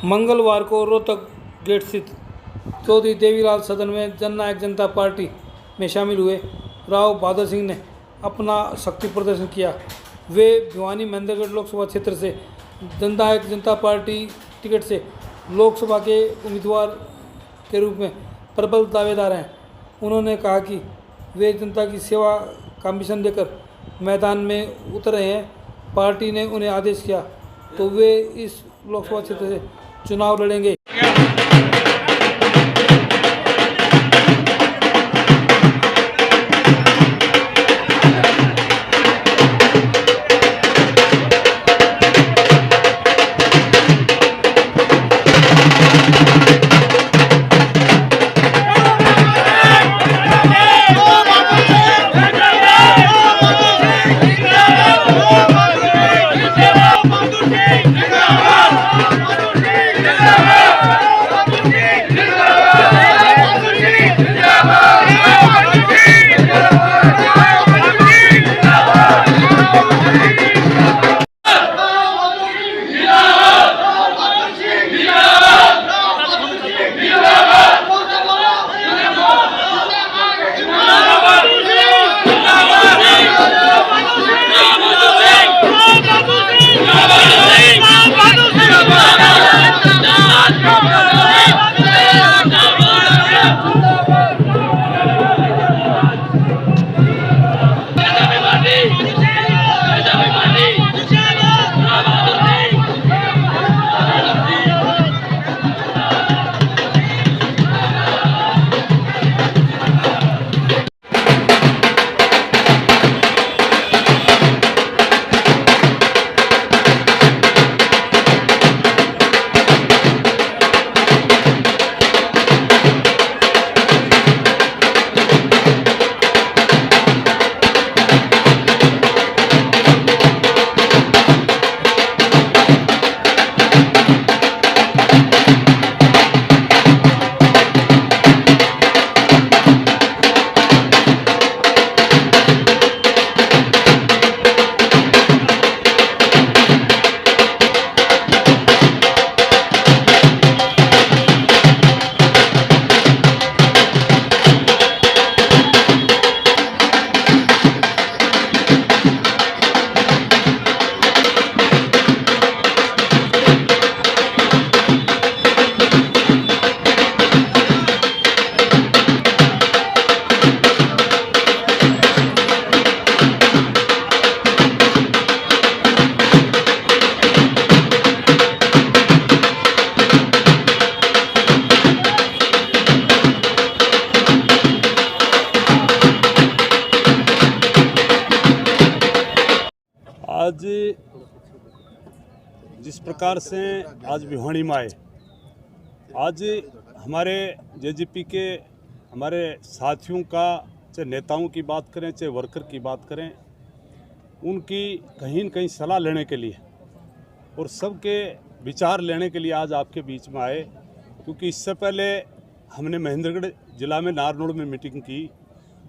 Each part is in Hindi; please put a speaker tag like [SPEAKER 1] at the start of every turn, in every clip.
[SPEAKER 1] मंगलवार को रोहतक गेट स्थित चौधरी देवीलाल सदन में जननायक जनता पार्टी में शामिल हुए राव बहादुर सिंह ने अपना शक्ति प्रदर्शन किया। वे भिवानी महेंद्रगढ़ लोकसभा क्षेत्र से जननायक जनता पार्टी टिकट से लोकसभा के उम्मीदवार के रूप में प्रबल दावेदार हैं। उन्होंने कहा कि वे जनता की सेवा का मिशन लेकर मैदान में उतर रहे हैं। पार्टी ने उन्हें आदेश किया तो वे इस लोकसभा क्षेत्र से चुनाव लड़ेंगे।
[SPEAKER 2] आज जिस प्रकार से आज भिवानी में आए, आज हमारे जेजेपी के हमारे साथियों का, चाहे नेताओं की बात करें चाहे वर्कर की बात करें, उनकी कहीं न कहीं सलाह लेने के लिए और सबके विचार लेने के लिए आज आपके बीच में आए। क्योंकि इससे पहले हमने महेंद्रगढ़ ज़िला में नारनौल में मीटिंग की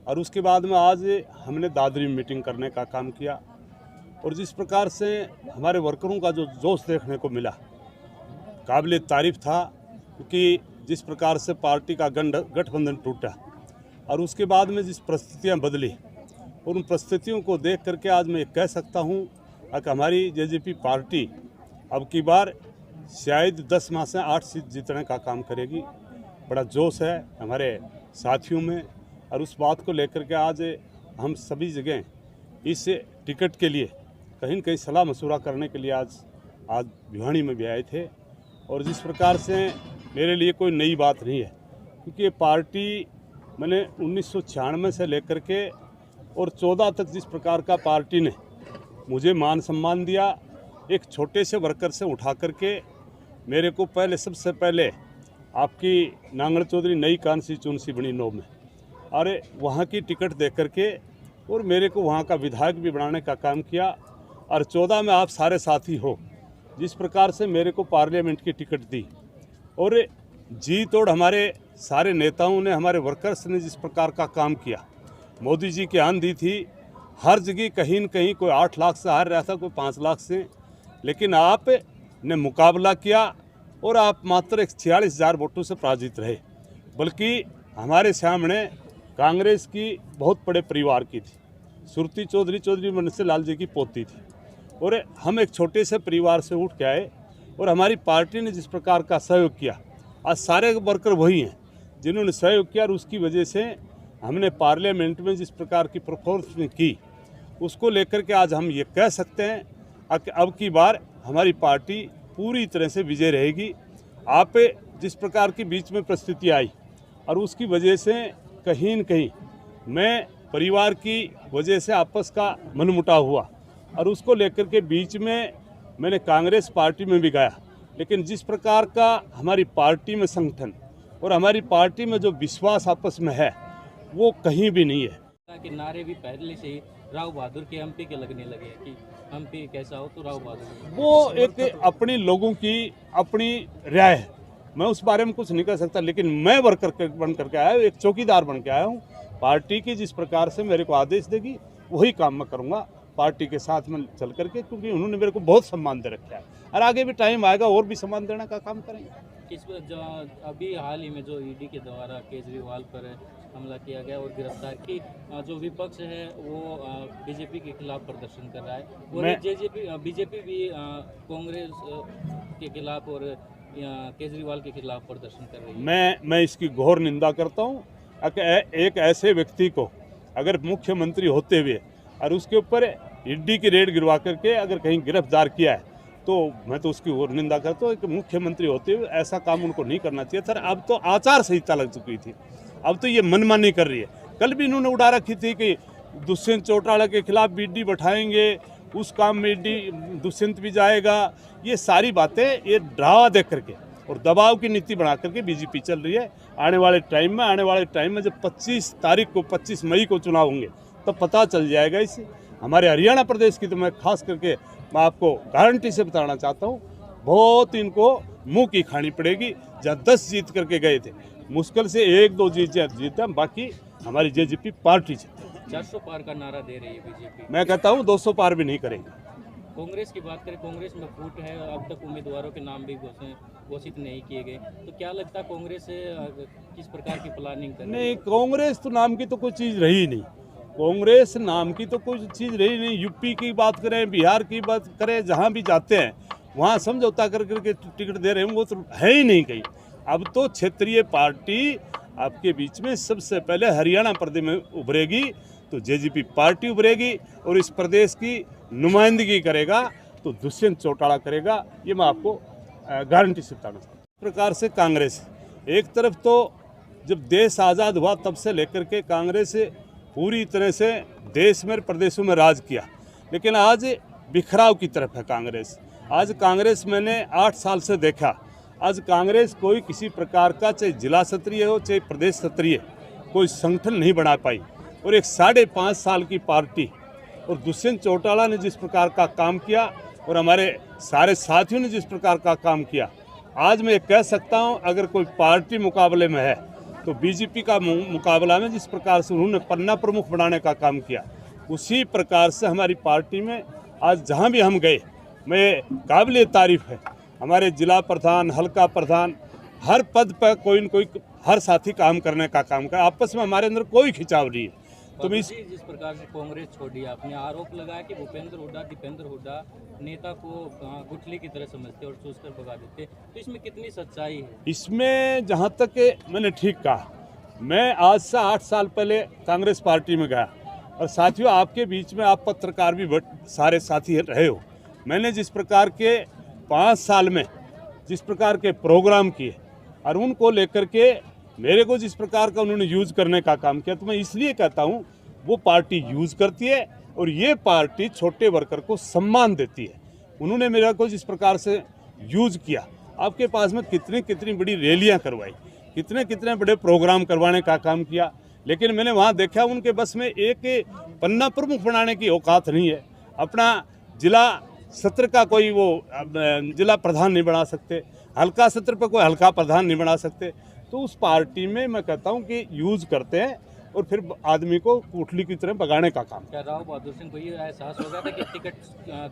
[SPEAKER 2] और उसके बाद में आज हमने दादरी में मीटिंग करने का काम किया। और जिस प्रकार से हमारे वर्करों का जो जोश देखने को मिला, काबिल तारीफ़ था। क्योंकि जिस प्रकार से पार्टी का गठबंधन टूटा और उसके बाद में जिस परिस्थितियां बदली, और उन परिस्थितियों को देख करके आज मैं कह सकता हूं कि हमारी जेजेपी पार्टी अब की बार शायद 10 माह से 8 सीट जीतने का काम करेगी। बड़ा जोश है हमारे साथियों में और उस बात को लेकर के आज हम सभी जगह इस टिकट के लिए कहीं न कहीं सलाह मशवरा करने के लिए आज भिवानी में भी आए थे। और जिस प्रकार से मेरे लिए कोई नई बात नहीं है, क्योंकि ये पार्टी मैंने 1996 से लेकर के और 14 तक जिस प्रकार का पार्टी ने मुझे मान सम्मान दिया, एक छोटे से वर्कर से उठा करके मेरे को सबसे पहले आपकी नांगल चौधरी नई कॉन्स्टिट्यूंसी बनी 9 में, और वहाँ की टिकट दे करके और मेरे को वहाँ का विधायक भी बनाने का काम किया। और 14 में आप सारे साथी हो, जिस प्रकार से मेरे को पार्लियामेंट की टिकट दी और जी तोड़ हमारे सारे नेताओं ने, हमारे वर्कर्स ने जिस प्रकार का काम किया, मोदी जी की आन दी थी। हर जगह कहीं न कहीं कोई 8 लाख से हार रहा था, कोई 5 लाख से, लेकिन आप ने मुकाबला किया और आप मात्र 46,000 वोटों से पराजित रहे। बल्कि हमारे सामने कांग्रेस की बहुत बड़े परिवार की थी, सुरती चौधरी मनसे लाल जी की पोती थी, और हम एक छोटे से परिवार से उठ के आए और हमारी पार्टी ने जिस प्रकार का सहयोग किया, आज सारे वर्कर वही हैं जिन्होंने सहयोग किया, और उसकी वजह से हमने पार्लियामेंट में जिस प्रकार की परफॉर्मेंस की, उसको लेकर के आज हम ये कह सकते हैं कि अब की बार हमारी पार्टी पूरी तरह से विजय रहेगी। आप जिस प्रकार की बीच में परिस्थिति आई और उसकी वजह से कहीं न कहीं मैं परिवार की वजह से आपस का मनमुटाव हुआ, और उसको लेकर के बीच में मैंने कांग्रेस पार्टी में भी गया, लेकिन जिस प्रकार का हमारी पार्टी में संगठन और हमारी पार्टी में जो विश्वास आपस में है वो कहीं भी नहीं है।
[SPEAKER 3] कि नारे भी पहले से ही राव बहादुर के एमपी के लगने लगे कि एमपी कैसा हो तो राव बहादुर, वो
[SPEAKER 2] एक अपने लोगों की अपनी राय है, मैं उस बारे में कुछ नहीं कह सकता, लेकिन मैं वर्कर बन करके आया हूँ, एक चौकीदार बन के आया हूँ। पार्टी की जिस प्रकार से मेरे को आदेश देगी वही काम मैं करूँगा पार्टी के साथ में चल करके, क्योंकि उन्होंने मेरे को बहुत सम्मान दे रखा है, और आगे भी टाइम आएगा और भी सम्मान देने का काम करेंगे।
[SPEAKER 3] अभी हाल ही में जो ईडी के द्वारा केजरीवाल पर हमला किया गया और गिरफ्तार की, जो विपक्ष है वो बीजेपी के खिलाफ प्रदर्शन कर रहा है, और बीजेपी भी कांग्रेस के खिलाफ और केजरीवाल के खिलाफ प्रदर्शन कर रही है।
[SPEAKER 2] मैं इसकी घोर निंदा करता हूँ। एक ऐसे व्यक्ति को अगर मुख्यमंत्री होते हुए और उसके ऊपर ईडी की रेड गिरवा करके अगर कहीं गिरफ्तार किया है, तो मैं तो उसकी और निंदा करता हूँ कि मुख्यमंत्री होते हुए ऐसा काम उनको नहीं करना चाहिए था। अब तो आचार संहिता लग चुकी थी, अब तो ये मनमानी कर रही है। कल भी इन्होंने उड़ा रखी थी कि दुष्यंत चौटाला के खिलाफ ईडी बैठाएंगे, उस काम में ईडी दुष्यंत भी जाएगा। ये सारी बातें ये डरावा दे करके और दबाव की नीति बना करके बीजेपी चल रही है। आने वाले टाइम में जब 25 मई को चुनाव होंगे तब पता चल जाएगा। इस हमारे हरियाणा प्रदेश की तो मैं खास करके मैं आपको गारंटी से बताना चाहता हूँ, बहुत इनको मुंह की खानी पड़ेगी। जहाँ 10 जीत करके गए थे, मुश्किल से 1-2 जीते, बाकी हमारी जेजेपी पार्टी जीते।
[SPEAKER 3] 400 पार का नारा दे रही है बीजेपी।
[SPEAKER 2] मैं कहता हूँ 200 पार भी नहीं करेंगे।
[SPEAKER 3] कांग्रेस की बात करें, कांग्रेस में फूट है, अब तक उम्मीदवारों के नाम भी घोषित नहीं किए गए, तो क्या लगता है कांग्रेस किस प्रकार की प्लानिंग कर रही है?
[SPEAKER 2] नहीं, कांग्रेस तो नाम की तो कोई चीज़ रही नहीं, कांग्रेस नाम की तो कोई चीज़ रही नहीं। यूपी की बात करें, बिहार की बात करें, जहाँ भी जाते हैं वहाँ समझौता कर करके टिकट दे रहे हैं, वो तो है ही नहीं कहीं। अब तो क्षेत्रीय पार्टी आपके बीच में सबसे पहले हरियाणा प्रदेश में उभरेगी, तो जेजेपी पार्टी उभरेगी और इस प्रदेश की नुमाइंदगी करेगा तो दुष्यंत चौटाला करेगा। ये मैं आपको गारंटी से बताना चाहता हूँ। इस प्रकार से कांग्रेस एक तरफ तो जब देश आज़ाद हुआ तब से लेकर के कांग्रेस पूरी तरह से देश में प्रदेशों में राज किया, लेकिन आज बिखराव की तरफ है कांग्रेस। आज कांग्रेस मैंने 8 साल से देखा, आज कांग्रेस कोई किसी प्रकार का चाहे जिला स्तरीय हो चाहे प्रदेश स्तरीय कोई संगठन नहीं बना पाई, और एक 5.5 साल की पार्टी और दुष्यंत चौटाला ने जिस प्रकार का काम किया और हमारे सारे साथियों ने जिस प्रकार का काम किया, आज मैं कह सकता हूं अगर कोई पार्टी मुकाबले में है तो बीजेपी का मुकाबला में जिस प्रकार से उन्होंने पन्ना प्रमुख बनाने का काम किया, उसी प्रकार से हमारी पार्टी में आज जहां भी हम गए, मैं काबिल तारीफ है हमारे जिला प्रधान, हल्का प्रधान, हर पद पर कोई न कोई हर साथी काम करने का काम कर, आपस में हमारे अंदर कोई खिंचाव नहीं है।
[SPEAKER 3] तो जिस प्रकार से कांग्रेस छोड़ी, आपने आरोप लगाया कि भूपेंद्र हुड्डा, दीपेंद्र हुड्डा नेता को गुठली की तरह समझते और चूस कर भगा देते, तो इसमें कितनी सच्चाई है? इसमें
[SPEAKER 2] जहाँ तक मैंने ठीक कहा, मैं आज से 8 साल पहले कांग्रेस पार्टी में गया, और साथियों आपके बीच में आप पत्रकार भी सारे साथी रहे हो। मैंने जिस प्रकार के 5 साल में जिस प्रकार के प्रोग्राम किए और उनको लेकर के मेरे को जिस प्रकार का उन्होंने यूज़ करने का काम किया, तो मैं इसलिए कहता हूँ वो पार्टी यूज़ करती है और ये पार्टी छोटे वर्कर को सम्मान देती है। उन्होंने मेरे को जिस प्रकार से यूज़ किया, आपके पास में कितनी बड़ी रैलियाँ करवाई, कितने बड़े प्रोग्राम करवाने का काम किया, लेकिन मैंने वहाँ देखा उनके बस में एक पन्ना प्रमुख बनाने की औकात नहीं है। अपना जिला सत्र का कोई वो जिला प्रधान नहीं बना सकते, हल्का सत्र पर कोई हल्का प्रधान नहीं बना सकते। तो उस पार्टी में मैं कहता हूं कि यूज़ करते हैं और फिर आदमी को पुतली की तरह भगाने का काम।
[SPEAKER 3] क्या राव बहादुर सिंह को ये एहसास हो गया था कि टिकट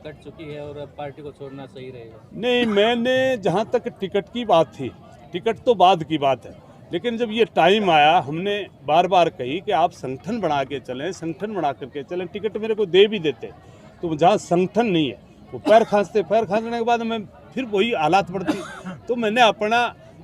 [SPEAKER 3] कट चुकी है और पार्टी को छोड़ना सही रहेगा?
[SPEAKER 2] नहीं, मैंने जहाँ तक टिकट की बात थी, टिकट तो बाद की बात है, लेकिन जब ये टाइम आया हमने बार बार कही कि आप संगठन बना के चलें, संगठन बना करके चलें। टिकट मेरे को दे भी देते, तो जहाँ संगठन नहीं है वो पैर खांसते के बाद मैं फिर वही हालात बढ़ती। तो मैंने अपना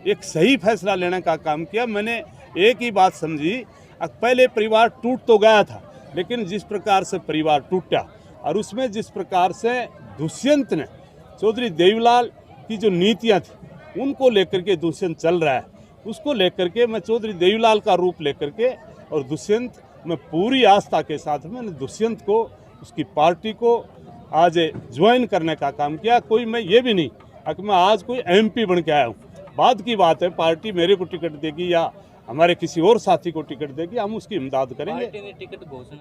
[SPEAKER 2] एक सही फैसला लेने का काम किया। मैंने एक ही बात समझी, पहले परिवार टूट तो गया था, लेकिन जिस प्रकार से परिवार टूटा और उसमें जिस प्रकार से दुष्यंत ने चौधरी देवीलाल की जो नीतियां थी उनको लेकर के दुष्यंत चल रहा है, उसको लेकर के मैं चौधरी देवीलाल का रूप लेकर के और दुष्यंत में पूरी आस्था के साथ मैंने दुष्यंत को, उसकी पार्टी को आज ज्वाइन करने का काम किया। कोई मैं ये भी नहीं कि मैं आज कोई MP बन के आया हूँ। बाद की बात है, पार्टी मेरे को टिकट देगी या हमारे किसी और साथी को टिकट देगी, हम उसकी इमदाद करेंगे।
[SPEAKER 3] पार्टी ने टिकट घोषणा